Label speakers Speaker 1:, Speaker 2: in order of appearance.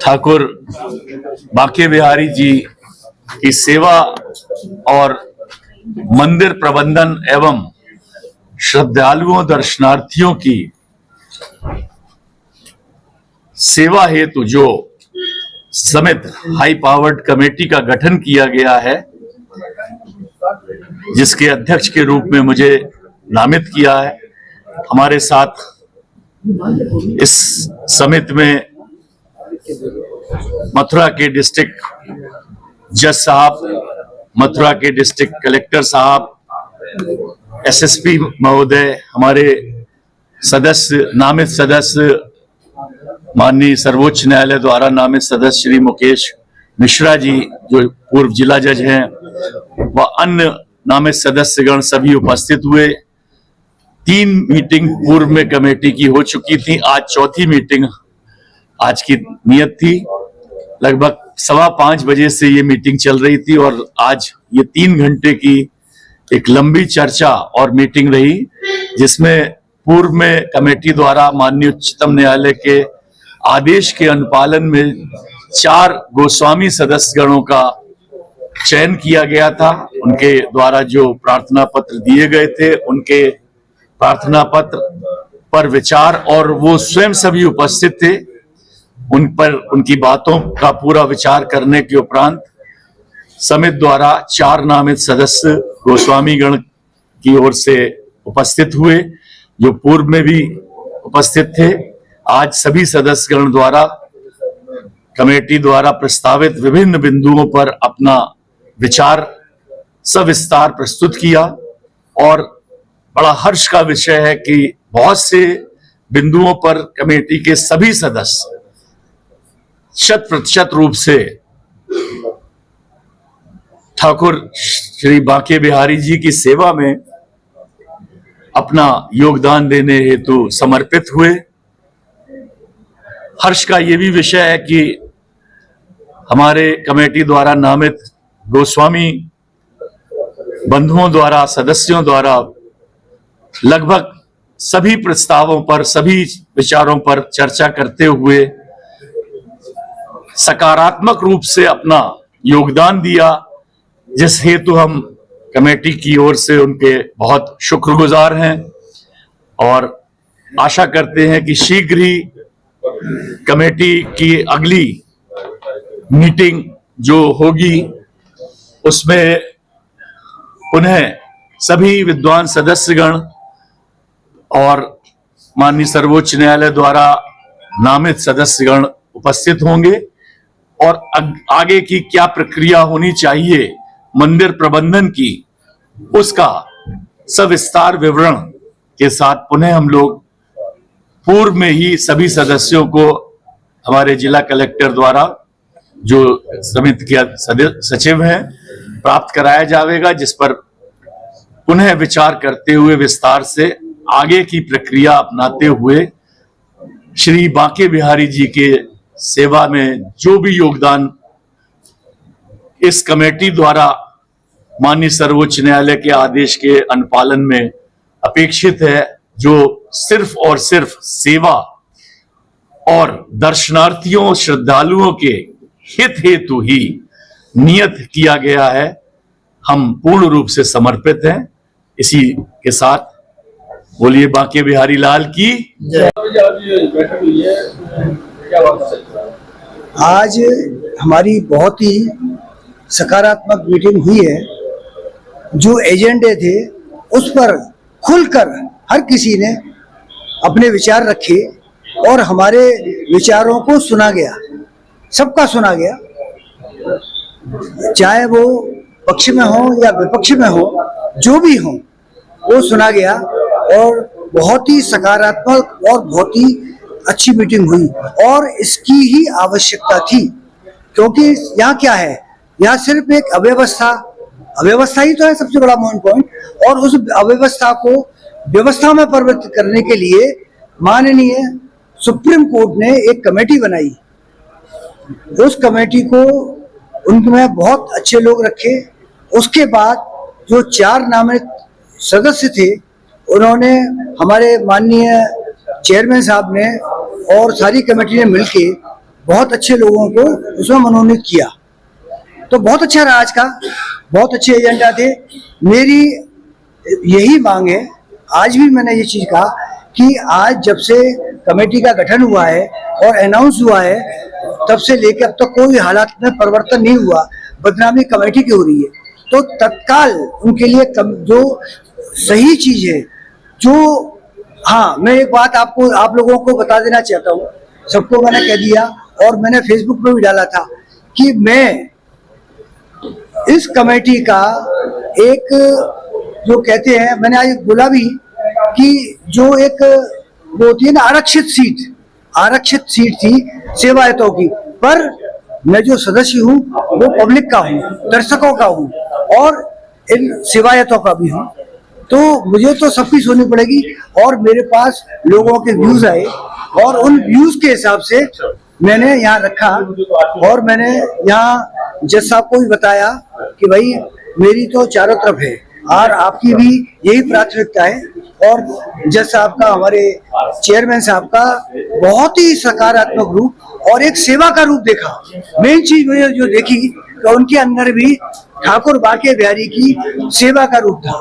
Speaker 1: ठाकुर बांके बिहारी जी की सेवा और मंदिर प्रबंधन एवं श्रद्धालुओं दर्शनार्थियों की सेवा हेतु जो समित हाई पावर्ड कमेटी का गठन किया गया है, जिसके अध्यक्ष के रूप में मुझे नामित किया है। हमारे साथ इस समिति में मथुरा के डिस्ट्रिक्ट जज साहब, मथुरा के डिस्ट्रिक्ट कलेक्टर साहब, एसएसपी महोदय, हमारे सदस्य, नामित सदस्य, माननीय सर्वोच्च न्यायालय द्वारा नामित सदस्य श्री मुकेश मिश्रा जी जो पूर्व जिला जज हैं, व अन्य नामित सदस्यगण सभी उपस्थित हुए। 3 मीटिंग पूर्व में कमेटी की हो चुकी थी। आज चौथी मीटिंग आज की नियत थी। लगभग 5:15 बजे से ये मीटिंग चल रही थी और आज ये 3 घंटे की एक लंबी चर्चा और मीटिंग रही, जिसमें पूर्व में कमेटी द्वारा माननीय उच्चतम न्यायालय के आदेश के अनुपालन में 4 गोस्वामी सदस्यगणों का चयन किया गया था। उनके द्वारा जो प्रार्थना पत्र दिए गए थे, उनके प्रार्थना पत्र पर विचार, और वो स्वयं सभी उपस्थित थे, उन पर उनकी बातों का पूरा विचार करने के उपरांत समिति द्वारा 4 नामित सदस्य गोस्वामी गण की ओर से उपस्थित हुए, जो पूर्व में भी उपस्थित थे। आज सभी सदस्यगण द्वारा कमेटी द्वारा प्रस्तावित विभिन्न बिंदुओं पर अपना विचार सविस्तार प्रस्तुत किया, और बड़ा हर्ष का विषय है कि बहुत से बिंदुओं पर कमेटी के सभी सदस्य 100% रूप से ठाकुर श्री बांके बिहारी जी की सेवा में अपना योगदान देने हेतु समर्पित हुए। हर्ष का ये भी विषय है कि हमारे कमेटी द्वारा नामित गोस्वामी बंधुओं द्वारा, सदस्यों द्वारा लगभग सभी प्रस्तावों पर, सभी विचारों पर चर्चा करते हुए सकारात्मक रूप से अपना योगदान दिया, जिस हेतु हम कमेटी की ओर से उनके बहुत शुक्रगुजार हैं और आशा करते हैं कि शीघ्र ही कमेटी की अगली मीटिंग जो होगी उसमें उन्हें सभी विद्वान सदस्यगण और माननीय सर्वोच्च न्यायालय द्वारा नामित सदस्यगण उपस्थित होंगे, और आगे की क्या प्रक्रिया होनी चाहिए मंदिर प्रबंधन की, उसका सविस्तार विवरण के साथ पुनः हम लोग पूर्व में ही सभी सदस्यों को हमारे जिला कलेक्टर द्वारा, जो समिति के सचिव हैं, प्राप्त कराया जाएगा, जिस पर पुनः विचार करते हुए विस्तार से आगे की प्रक्रिया अपनाते हुए श्री बांके बिहारी जी के सेवा में जो भी योगदान इस कमेटी द्वारा माननीय सर्वोच्च न्यायालय के आदेश के अनुपालन में अपेक्षित है, जो सिर्फ और सिर्फ सेवा और दर्शनार्थियों, श्रद्धालुओं के हित हेतु ही नियत किया गया है, हम पूर्ण रूप से समर्पित हैं। इसी के साथ बोलिए बांके बिहारी लाल की जय।
Speaker 2: आज हमारी बहुत ही सकारात्मक मीटिंग हुई है। जो एजेंडे थे उस पर खुलकर हर किसी ने अपने विचार रखे और हमारे विचारों को सुना गया, सबका सुना गया, चाहे वो पक्ष में हो या विपक्ष में हो, जो भी हो वो सुना गया, और बहुत ही सकारात्मक और बहुत ही अच्छी मीटिंग हुई, और इसकी ही आवश्यकता थी। क्योंकि यहाँ क्या है, यहाँ सिर्फ एक अव्यवस्था ही तो है सबसे बड़ा मेन पॉइंट, और उस अव्यवस्था को व्यवस्था में परिवर्तित करने के लिए माननीय सुप्रीम कोर्ट ने एक कमेटी बनाई। उस कमेटी को उनमें बहुत अच्छे लोग रखे। उसके बाद जो 4 नामित सदस्य थे, उन्होंने हमारे माननीय चेयरमैन साहब ने और सारी कमेटी ने मिलके बहुत अच्छे लोगों को उसमें मनोनीत किया। तो बहुत अच्छा रहा आज का, बहुत अच्छे एजेंडा थे। मेरी यही मांग है, आज भी मैंने ये चीज कहा कि आज जब से कमेटी का गठन हुआ है और अनाउंस हुआ है, तब से लेकर अब तक कोई हालात में परिवर्तन नहीं हुआ, बदनामी कमेटी की हो रही है। तो तत्काल उनके लिए जो सही चीज है, जो हाँ, मैं एक बात आप लोगों को बता देना चाहता हूँ, सबको मैंने कह दिया और मैंने फेसबुक पे भी डाला था कि मैं इस कमेटी का एक, जो कहते हैं, मैंने आज बोला भी कि जो एक वो होती है ना आरक्षित सीट थी सेवायतों की, पर मैं जो सदस्य हूँ वो पब्लिक का हूँ, दर्शकों का हूँ और इन सेवायतों का भी हूँ। तो मुझे तो सब कुछ होनी पड़ेगी और मेरे पास लोगों के व्यूज आए और उन व्यूज के हिसाब से मैंने यहाँ रखा और मैंने यहाँ जज साहब को भी बताया कि भाई मेरी तो चारों तरफ है और आपकी भी यही प्राथमिकता है। और जज साहब का, हमारे चेयरमैन साहब का बहुत ही सकारात्मक रूप और एक सेवा का रूप देखा। मेन चीज मुझे जो देखी कि उनके अंदर भी ठाकुर बांके बिहारी की सेवा का रूप था।